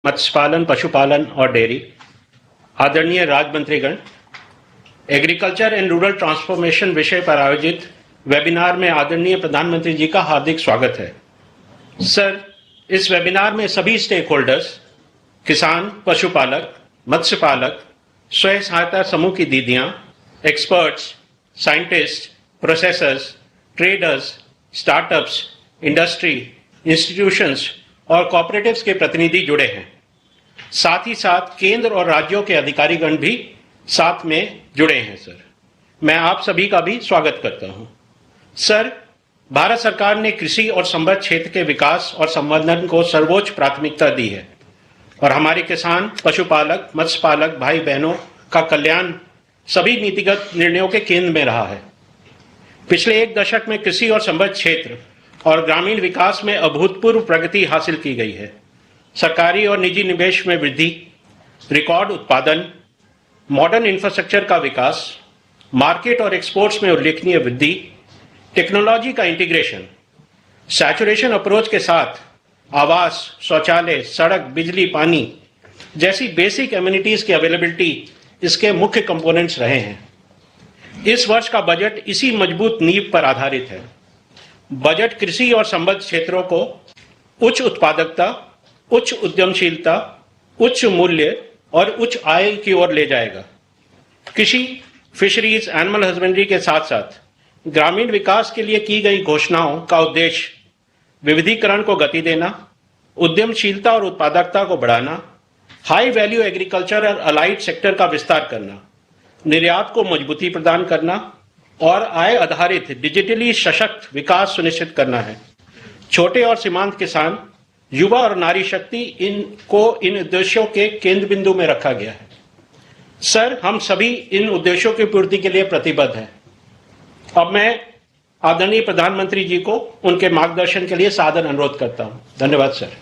मत्स्य पालन, पशुपालन और डेयरी, आदरणीय राज्य मंत्रीगण, एग्रीकल्चर एंड रूरल ट्रांसफॉर्मेशन विषय पर आयोजित वेबिनार में आदरणीय प्रधानमंत्री जी का हार्दिक स्वागत है। सर, इस वेबिनार में सभी स्टेक होल्डर्स, किसान, पशुपालक, मत्स्य पालक, स्वयं सहायता समूह की दीदियां, experts, scientist, processors, traders, startups, industry, institutions और कॉपरेटिव्स के प्रतिनिधि जुड़े हैं। साथ ही साथ केंद्र और राज्यों के अधिकारीगण भी साथ में जुड़े हैं। सर, मैं आप सभी का भी स्वागत करता हूं। सर, भारत सरकार ने कृषि और संबद्ध क्षेत्र के विकास और संवर्धन को सर्वोच्च प्राथमिकता दी है और हमारे किसान, पशुपालक, मत्स्य पालक भाई बहनों का कल्याण सभी नीतिगत निर्णयों के केंद्र में रहा है। पिछले एक दशक में कृषि और संबद्ध क्षेत्र और ग्रामीण विकास में अभूतपूर्व प्रगति हासिल की गई है। सरकारी और निजी निवेश में वृद्धि, रिकॉर्ड उत्पादन, मॉडर्न इंफ्रास्ट्रक्चर का विकास, मार्केट और एक्सपोर्ट्स में उल्लेखनीय वृद्धि, टेक्नोलॉजी का इंटीग्रेशन, सैचुरेशन अप्रोच के साथ आवास, शौचालय, सड़क, बिजली, पानी जैसी बेसिक एमिनिटीज की अवेलेबिलिटी इसके मुख्य कंपोनेंट्स रहे हैं। इस वर्ष का बजट इसी मजबूत नींव पर आधारित है। बजट कृषि और संबद्ध क्षेत्रों को उच्च उत्पादकता, उच्च उद्यमशीलता, उच्च मूल्य और उच्च आय की ओर ले जाएगा। कृषि, फिशरीज, एनिमल हस्बेंड्री के साथ साथ ग्रामीण विकास के लिए की गई घोषणाओं का उद्देश्य विविधीकरण को गति देना, उद्यमशीलता और उत्पादकता को बढ़ाना, हाई वैल्यू एग्रीकल्चर और अलाइड सेक्टर का विस्तार करना, निर्यात को मजबूती प्रदान करना और आय आधारित डिजिटली सशक्त विकास सुनिश्चित करना है। छोटे और सीमांत किसान, युवा और नारी शक्ति इन उद्देश्यों के केंद्र बिंदु में रखा गया है। सर, हम सभी इन उद्देश्यों की पूर्ति के लिए प्रतिबद्ध हैं। अब मैं आदरणीय प्रधानमंत्री जी को उनके मार्गदर्शन के लिए सादर अनुरोध करता हूं। धन्यवाद सर।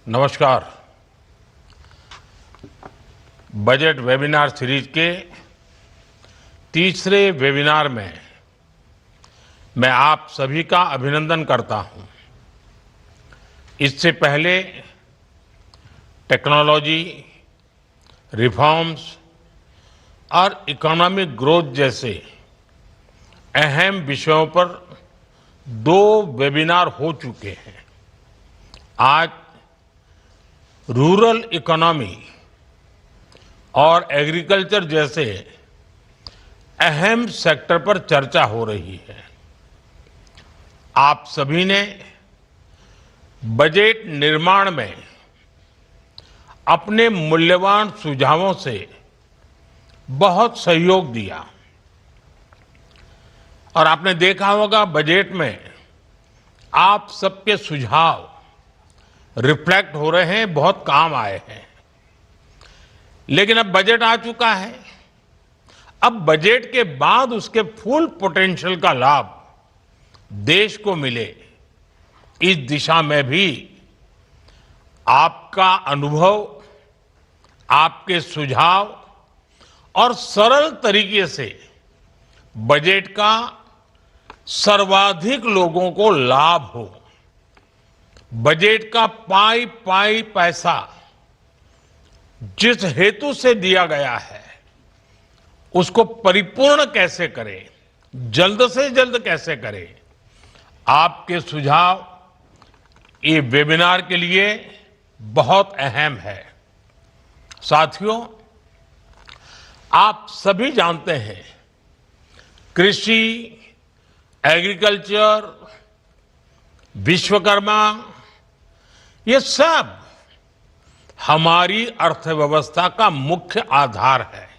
नमस्कार। बजट वेबिनार सीरीज के तीसरे वेबिनार में मैं आप सभी का अभिनंदन करता हूं। इससे पहले टेक्नोलॉजी, रिफॉर्म्स और इकोनॉमिक ग्रोथ जैसे अहम विषयों पर 2 वेबिनार हो चुके हैं। आज रूरल इकोनॉमी और एग्रीकल्चर जैसे अहम सेक्टर पर चर्चा हो रही है। आप सभी ने बजट निर्माण में अपने मूल्यवान सुझावों से बहुत सहयोग दिया और आपने देखा होगा बजट में आप सबके सुझाव रिफ्लेक्ट हो रहे हैं, बहुत काम आए हैं। लेकिन अब बजट आ चुका है। अब बजट के बाद उसके फुल पोटेंशियल का लाभ देश को मिले, इस दिशा में भी आपका अनुभव, आपके सुझाव और सरल तरीके से बजट का सर्वाधिक लोगों को लाभ हो, बजट का पाई पाई पैसा जिस हेतु से दिया गया है उसको परिपूर्ण कैसे करें, जल्द से जल्द कैसे करें, आपके सुझाव ये वेबिनार के लिए बहुत अहम है। साथियों, आप सभी जानते हैं कृषि, एग्रीकल्चर, विश्वकर्मा, ये सब हमारी अर्थव्यवस्था का मुख्य आधार है।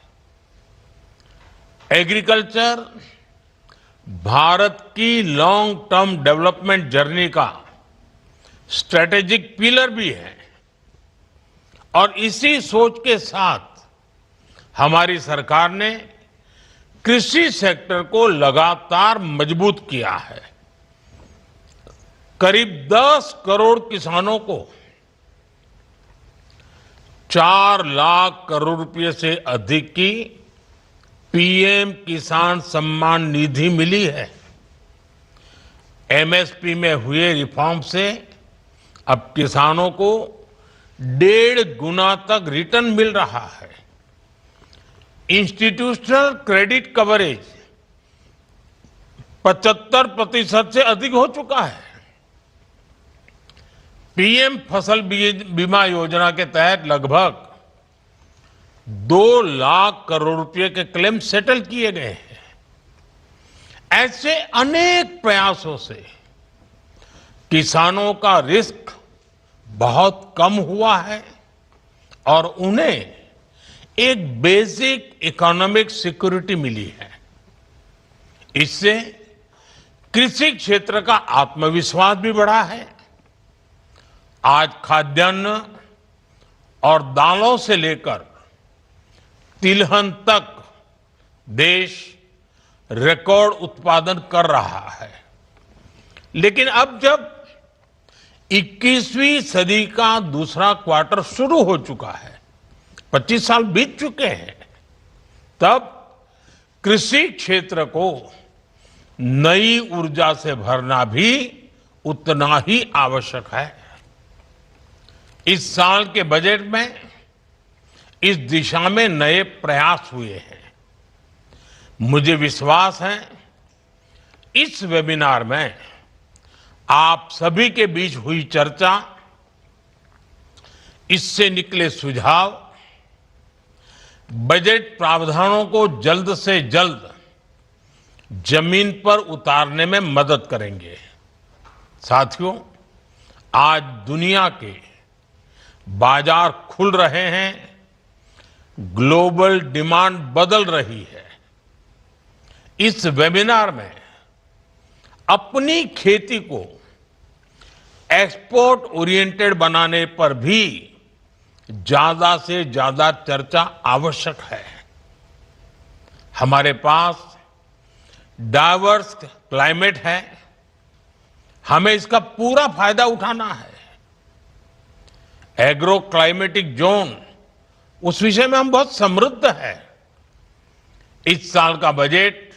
एग्रीकल्चर भारत की लॉन्ग टर्म डेवलपमेंट जर्नी का स्ट्रेटेजिक पिलर भी है और इसी सोच के साथ हमारी सरकार ने कृषि सेक्टर को लगातार मजबूत किया है। करीब 10 करोड़ किसानों को 4 लाख करोड़ रुपए से अधिक की पीएम किसान सम्मान निधि मिली है। एमएसपी में हुए रिफॉर्म से अब किसानों को 1.5 गुना तक रिटर्न मिल रहा है। इंस्टीट्यूशनल क्रेडिट कवरेज 75% से अधिक हो चुका है। पीएम फसल बीमा योजना के तहत लगभग 2 लाख करोड़ रुपए के क्लेम सेटल किए गए हैं। ऐसे अनेक प्रयासों से किसानों का रिस्क बहुत कम हुआ है और उन्हें एक बेसिक इकोनॉमिक सिक्योरिटी मिली है। इससे कृषि क्षेत्र का आत्मविश्वास भी बढ़ा है। आज खाद्यान्न और दालों से लेकर तिलहन तक देश रिकॉर्ड उत्पादन कर रहा है। लेकिन अब जब 21वीं सदी का दूसरा क्वार्टर शुरू हो चुका है, 25 साल बीत चुके हैं, तब कृषि क्षेत्र को नई ऊर्जा से भरना भी उतना ही आवश्यक है। इस साल के बजट में इस दिशा में नए प्रयास हुए हैं। मुझे विश्वास है इस वेबिनार में आप सभी के बीच हुई चर्चा, इससे निकले सुझाव बजट प्रावधानों को जल्द से जल्द जमीन पर उतारने में मदद करेंगे। साथियों, आज दुनिया के बाजार खुल रहे हैं, ग्लोबल डिमांड बदल रही है। इस वेबिनार में अपनी खेती को एक्सपोर्ट ओरिएंटेड बनाने पर भी ज्यादा से ज्यादा चर्चा आवश्यक है। हमारे पास डाइवर्स क्लाइमेट है, हमें इसका पूरा फायदा उठाना है। एग्रो क्लाइमेटिक जोन, उस विषय में हम बहुत समृद्ध है। इस साल का बजट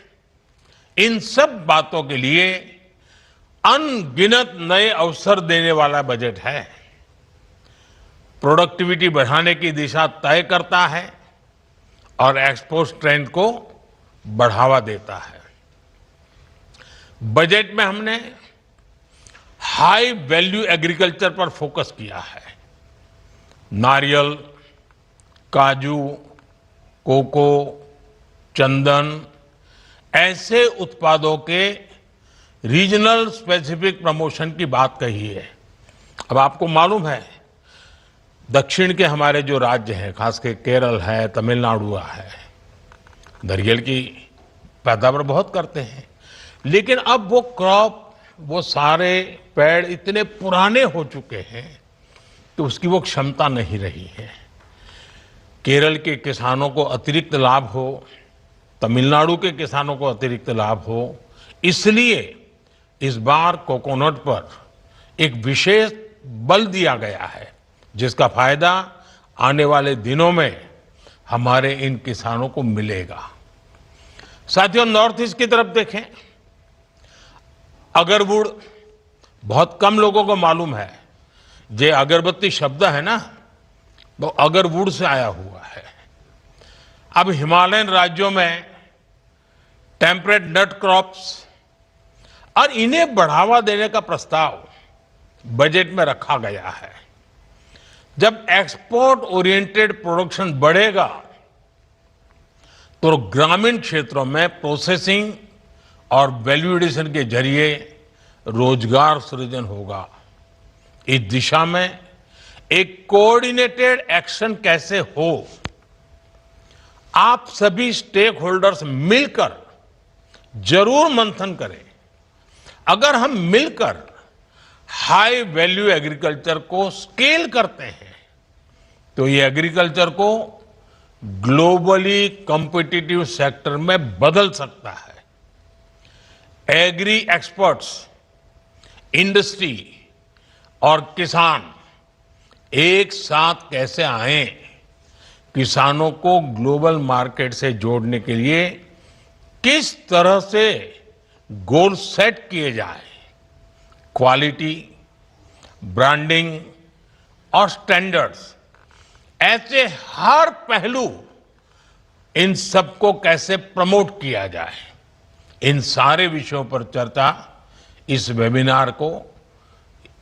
इन सब बातों के लिए अनगिनत नए अवसर देने वाला बजट है। प्रोडक्टिविटी बढ़ाने की दिशा तय करता है और एक्सपोर्ट स्ट्रेंथ को बढ़ावा देता है। बजट में हमने हाई वैल्यू एग्रीकल्चर पर फोकस किया है। नारियल, काजू, कोको, चंदन ऐसे उत्पादों के रीजनल स्पेसिफिक प्रमोशन की बात कही है। अब आपको मालूम है, दक्षिण के हमारे जो राज्य हैं, खासकर केरल है, तमिलनाडु है, नारियल की पैदावार बहुत करते हैं। लेकिन अब वो क्रॉप, वो सारे पेड़ इतने पुराने हो चुके हैं कि उसकी वो क्षमता नहीं रही है। केरल के किसानों को अतिरिक्त लाभ हो, तमिलनाडु के किसानों को अतिरिक्त लाभ हो, इसलिए इस बार कोकोनट पर एक विशेष बल दिया गया है, जिसका फायदा आने वाले दिनों में हमारे इन किसानों को मिलेगा। साथियों, नॉर्थ ईस्ट की तरफ देखें, अगरवुड बहुत कम लोगों को मालूम है। ये अगरबत्ती शब्द है ना, वो अगरवुड से आया हुआ है। अब हिमालयन राज्यों में टेम्परेट नट क्रॉप्स और इन्हें बढ़ावा देने का प्रस्ताव बजट में रखा गया है। जब एक्सपोर्ट ओरिएंटेड प्रोडक्शन बढ़ेगा तो ग्रामीण क्षेत्रों में प्रोसेसिंग और वैल्यू एडिशन के जरिए रोजगार सृजन होगा। इस दिशा में एक कोऑर्डिनेटेड एक्शन कैसे हो, आप सभी स्टेक होल्डर्स मिलकर जरूर मंथन करें। अगर हम मिलकर हाई वैल्यू एग्रीकल्चर को स्केल करते हैं तो ये एग्रीकल्चर को ग्लोबली कॉम्पिटिटिव सेक्टर में बदल सकता है। एग्री एक्सपर्ट्स, इंडस्ट्री और किसान एक साथ कैसे आए, किसानों को ग्लोबल मार्केट से जोड़ने के लिए किस तरह से गोल सेट किए जाए, क्वालिटी, ब्रांडिंग और स्टैंडर्ड्स, ऐसे हर पहलू, इन सबको कैसे प्रमोट किया जाए, इन सारे विषयों पर चर्चा इस वेबिनार को,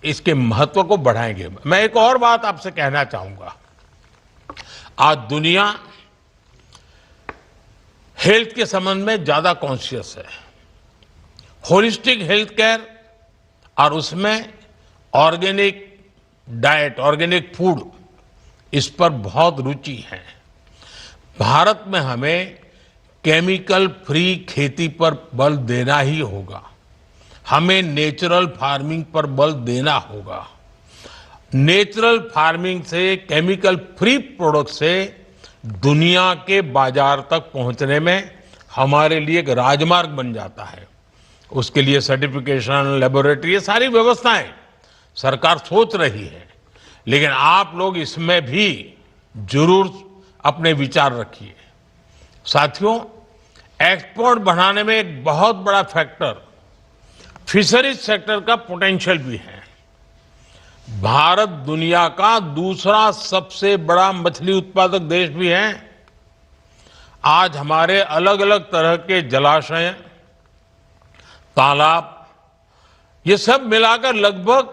इसके महत्व को बढ़ाएंगे। मैं एक और बात आपसे कहना चाहूंगा। आज दुनिया हेल्थ के संबंध में ज्यादा कॉन्शियस है। होलिस्टिक हेल्थ केयर और उसमें ऑर्गेनिक डाइट, ऑर्गेनिक फूड, इस पर बहुत रुचि है। भारत में हमें केमिकल फ्री खेती पर बल देना ही होगा। हमें नेचुरल फार्मिंग पर बल देना होगा। नेचुरल फार्मिंग से, केमिकल फ्री प्रोडक्ट से दुनिया के बाजार तक पहुंचने में हमारे लिए एक राजमार्ग बन जाता है। उसके लिए सर्टिफिकेशन, लेबोरेटरी, ये सारी व्यवस्थाएं सरकार सोच रही है, लेकिन आप लोग इसमें भी जरूर अपने विचार रखिए। साथियों, एक्सपोर्ट बढ़ाने में एक बहुत बड़ा फैक्टर फिशरीज सेक्टर का पोटेंशियल भी है। भारत दुनिया का दूसरा सबसे बड़ा मछली उत्पादक देश भी है। आज हमारे अलग अलग तरह के जलाशय, तालाब, ये सब मिलाकर लगभग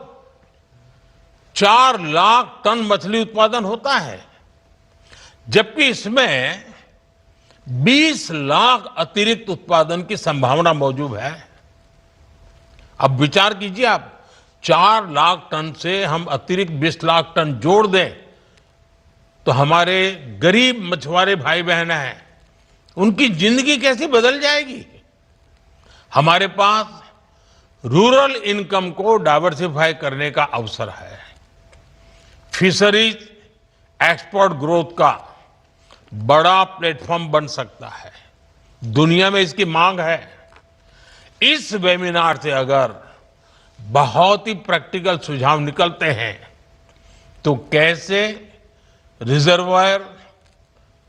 4 लाख टन मछली उत्पादन होता है, जबकि इसमें 20 लाख अतिरिक्त उत्पादन की संभावना मौजूद है। अब विचार कीजिए आप, 4 लाख टन से हम अतिरिक्त 20 लाख टन जोड़ दें तो हमारे गरीब मछुआरे भाई बहन हैं, उनकी जिंदगी कैसी बदल जाएगी। हमारे पास रूरल इनकम को डाइवर्सिफाई करने का अवसर है। फिशरीज एक्सपोर्ट ग्रोथ का बड़ा प्लेटफॉर्म बन सकता है। दुनिया में इसकी मांग है। इस वेबिनार से अगर बहुत ही प्रैक्टिकल सुझाव निकलते हैं तो कैसे रिजर्वायर,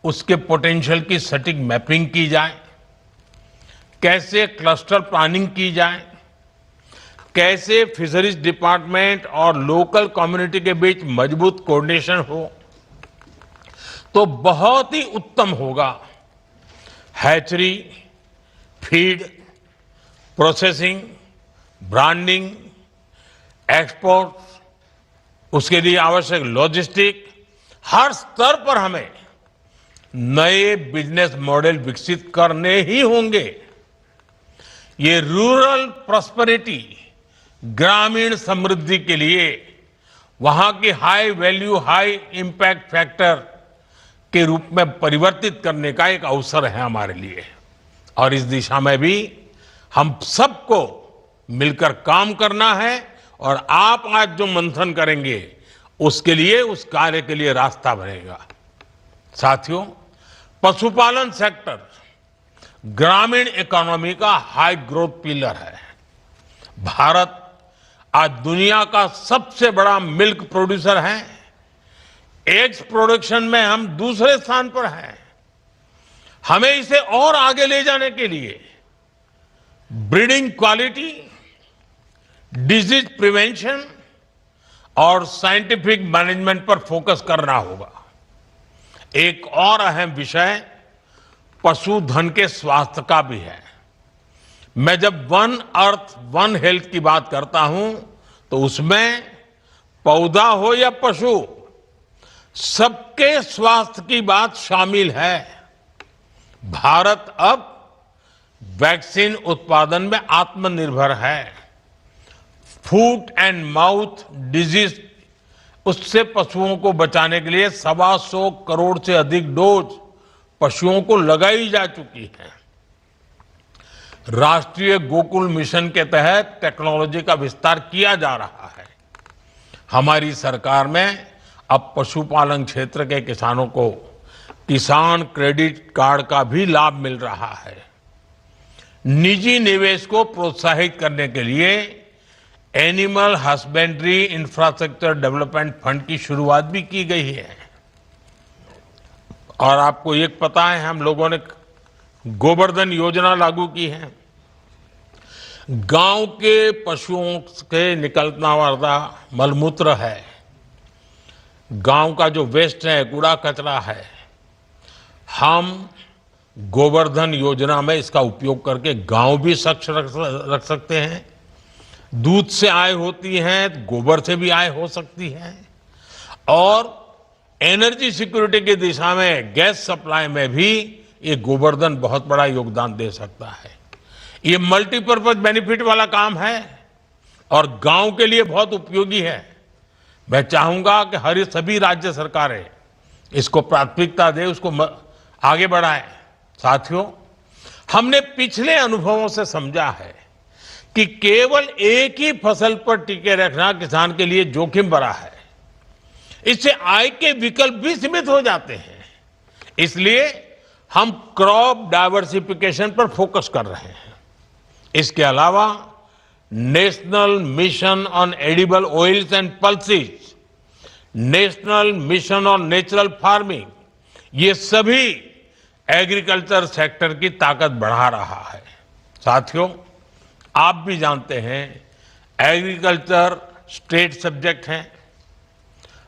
उसके पोटेंशियल की सटीक मैपिंग की जाए, कैसे क्लस्टर प्लानिंग की जाए, कैसे फिशरीज डिपार्टमेंट और लोकल कम्युनिटी के बीच मजबूत कोऑर्डिनेशन हो, तो बहुत ही उत्तम होगा। Hatchery, feed, processing, branding, export, उसके लिए आवश्यक लॉजिस्टिक, हर स्तर पर हमें नए बिजनेस मॉडल विकसित करने ही होंगे। ये रूरल प्रॉस्पेरिटी, ग्रामीण समृद्धि के लिए वहां की high value, high impact factor के रूप में परिवर्तित करने का एक अवसर है हमारे लिए। और इस दिशा में भी हम सबको मिलकर काम करना है। और आप आज जो मंथन करेंगे उसके लिए, उस कार्य के लिए रास्ता बनेगा। साथियों, पशुपालन सेक्टर ग्रामीण इकोनॉमी का हाई ग्रोथ पिलर है। भारत आज दुनिया का सबसे बड़ा मिल्क प्रोड्यूसर है। एग्स प्रोडक्शन में हम दूसरे स्थान पर हैं। हमें इसे और आगे ले जाने के लिए ब्रीडिंग क्वालिटी, डिजीज प्रिवेंशन और साइंटिफिक मैनेजमेंट पर फोकस करना होगा। एक और अहम विषय पशुधन के स्वास्थ्य का भी है। मैं जब वन अर्थ वन हेल्थ की बात करता हूं तो उसमें पौधा हो या पशु, सबके स्वास्थ्य की बात शामिल है। भारत अब वैक्सीन उत्पादन में आत्मनिर्भर है। फूट एंड माउथ डिजीज, उससे पशुओं को बचाने के लिए 125 करोड़ से अधिक डोज पशुओं को लगाई जा चुकी है। राष्ट्रीय गोकुल मिशन के तहत टेक्नोलॉजी का विस्तार किया जा रहा है। हमारी सरकार में अब पशुपालन क्षेत्र के किसानों को किसान क्रेडिट कार्ड का भी लाभ मिल रहा है। निजी निवेश को प्रोत्साहित करने के लिए animal husbandry infrastructure development fund की शुरुआत भी की गई है। और आपको एक पता है, हम लोगों ने गोवर्धन योजना लागू की है। गांव के पशुओं के निकलना वाला मलमूत्र है, गांव का जो वेस्ट है, कूड़ा कचरा है, हम गोवर्धन योजना में इसका उपयोग करके गांव भी स्वच्छ रख सकते हैं। दूध से आय होती है, गोबर से भी आय हो सकती है, और एनर्जी सिक्योरिटी की दिशा में गैस सप्लाई में भी ये गोवर्धन बहुत बड़ा योगदान दे सकता है। ये मल्टीपर्पज बेनिफिट वाला काम है और गांव के लिए बहुत उपयोगी है। मैं चाहूंगा कि सभी राज्य सरकारें इसको प्राथमिकता दें, उसको आगे बढ़ाएं। साथियों, हमने पिछले अनुभवों से समझा है कि केवल एक ही फसल पर टिके रखना किसान के लिए जोखिम भरा है। इससे आय के विकल्प भी सीमित हो जाते हैं। इसलिए हम क्रॉप डाइवर्सिफिकेशन पर फोकस कर रहे हैं। इसके अलावा national mission on edible oils and pulses, national mission on natural farming, ये सभी एग्रीकल्चर सेक्टर की ताकत बढ़ा रहा है। साथियों, आप भी जानते हैं एग्रीकल्चर स्टेट सब्जेक्ट है।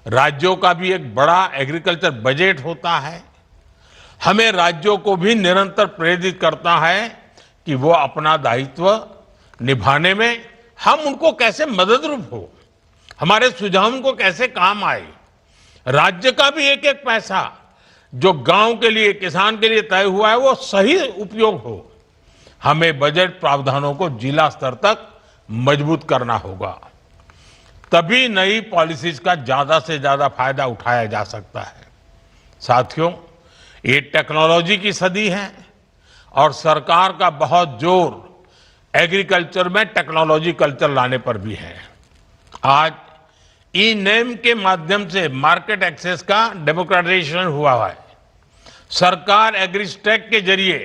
राज्यों का भी एक बड़ा एग्रीकल्चर बजट होता है। हमें राज्यों को भी निरंतर प्रेरित करता है कि वो अपना दायित्व निभाने में हम उनको कैसे मददरूप हो, हमारे सुझाव उनको कैसे काम आए। राज्य का भी एक एक पैसा जो गांव के लिए, किसान के लिए तय हुआ है, वो सही उपयोग हो। हमें बजट प्रावधानों को जिला स्तर तक मजबूत करना होगा, तभी नई पॉलिसीज का ज्यादा से ज्यादा फायदा उठाया जा सकता है। साथियों, ये टेक्नोलॉजी की सदी है और सरकार का बहुत जोर एग्रीकल्चर में टेक्नोलॉजी कल्चर लाने पर भी है। आज ई नेम के माध्यम से मार्केट एक्सेस का डेमोक्रेटाइजेशन हुआ है। सरकार एग्रीस्टेक के जरिए,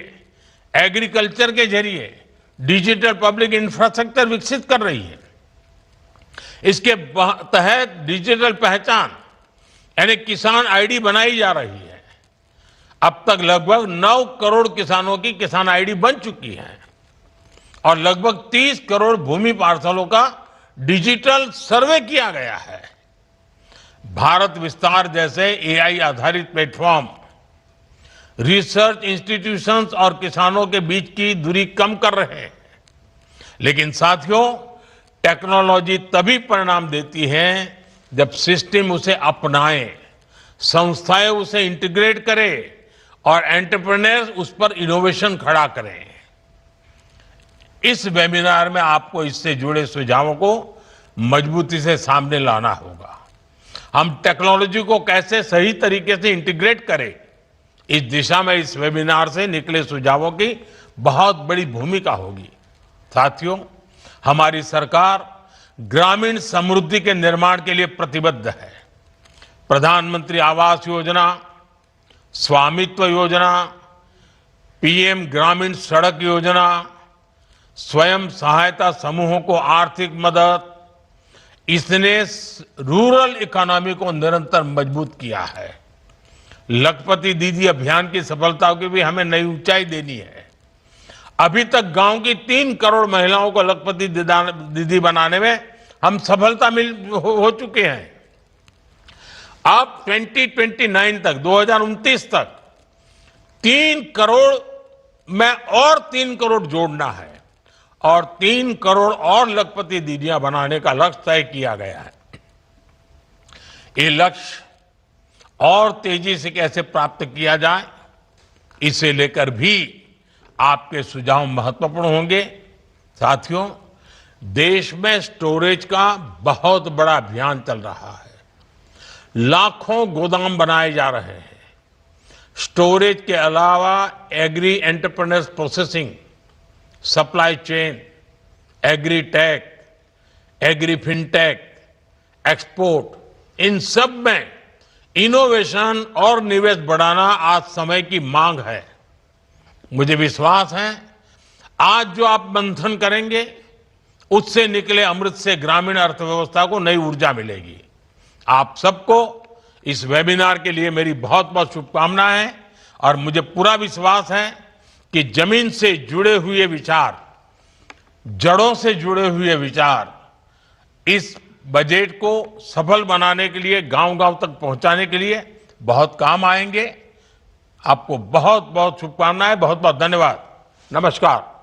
एग्रीकल्चर के जरिए डिजिटल पब्लिक इंफ्रास्ट्रक्चर विकसित कर रही है। इसके तहत डिजिटल पहचान यानी किसान आईडी बनाई जा रही है। अब तक लगभग 9 करोड़ किसानों की किसान आईडी बन चुकी है और लगभग 30 करोड़ भूमि पार्सलों का डिजिटल सर्वे किया गया है। भारत विस्तार जैसे एआई आधारित प्लेटफॉर्म रिसर्च इंस्टीट्यूशंस और किसानों के बीच की दूरी कम कर रहे हैं। लेकिन साथियों, टेक्नोलॉजी तभी परिणाम देती है जब सिस्टम उसे अपनाए, संस्थाएं उसे इंटीग्रेट करें और एंटरप्रेन्योर्स उस पर इनोवेशन खड़ा करें। इस वेबिनार में आपको इससे जुड़े सुझावों को मजबूती से सामने लाना होगा। हम टेक्नोलॉजी को कैसे सही तरीके से इंटीग्रेट करें, इस दिशा में इस वेबिनार से निकले सुझावों की बहुत बड़ी भूमिका होगी। साथियों, हमारी सरकार ग्रामीण समृद्धि के निर्माण के लिए प्रतिबद्ध है। प्रधानमंत्री आवास योजना, स्वामित्व योजना, पीएम ग्रामीण सड़क योजना, स्वयं सहायता समूहों को आर्थिक मदद, इसने रूरल इकोनॉमी को निरंतर मजबूत किया है। लखपति दीदी अभियान की सफलता की भी हमें नई ऊंचाई देनी है। अभी तक गांव की 3 करोड़ महिलाओं को लखपति दीदी बनाने में हम सफलता हो चुके हैं। अब 2029 तक, 2029 तक 3 करोड़ में और 3 करोड़ जोड़ना है और 3 करोड़ और लखपति दीदियां बनाने का लक्ष्य तय किया गया है। ये लक्ष्य और तेजी से कैसे प्राप्त किया जाए, इसे लेकर भी आपके सुझाव महत्वपूर्ण होंगे। साथियों, देश में स्टोरेज का बहुत बड़ा अभियान चल रहा है। लाखों गोदाम बनाए जा रहे हैं। स्टोरेज के अलावा agri entrepreneurs processing, supply chain, agri tech, agri fintech, export, इन सब में इनोवेशन और निवेश बढ़ाना आज समय की मांग है। मुझे विश्वास है आज जो आप मंथन करेंगे उससे निकले अमृत से ग्रामीण अर्थव्यवस्था को नई ऊर्जा मिलेगी। आप सबको इस वेबिनार के लिए मेरी बहुत बहुत शुभकामनाएं हैं और मुझे पूरा विश्वास है कि जमीन से जुड़े हुए विचार, जड़ों से जुड़े हुए विचार इस बजट को सफल बनाने के लिए, गांव-गांव तक पहुंचाने के लिए बहुत काम आएंगे। आपको बहुत बहुत शुभकामनाएं, बहुत बहुत धन्यवाद। नमस्कार।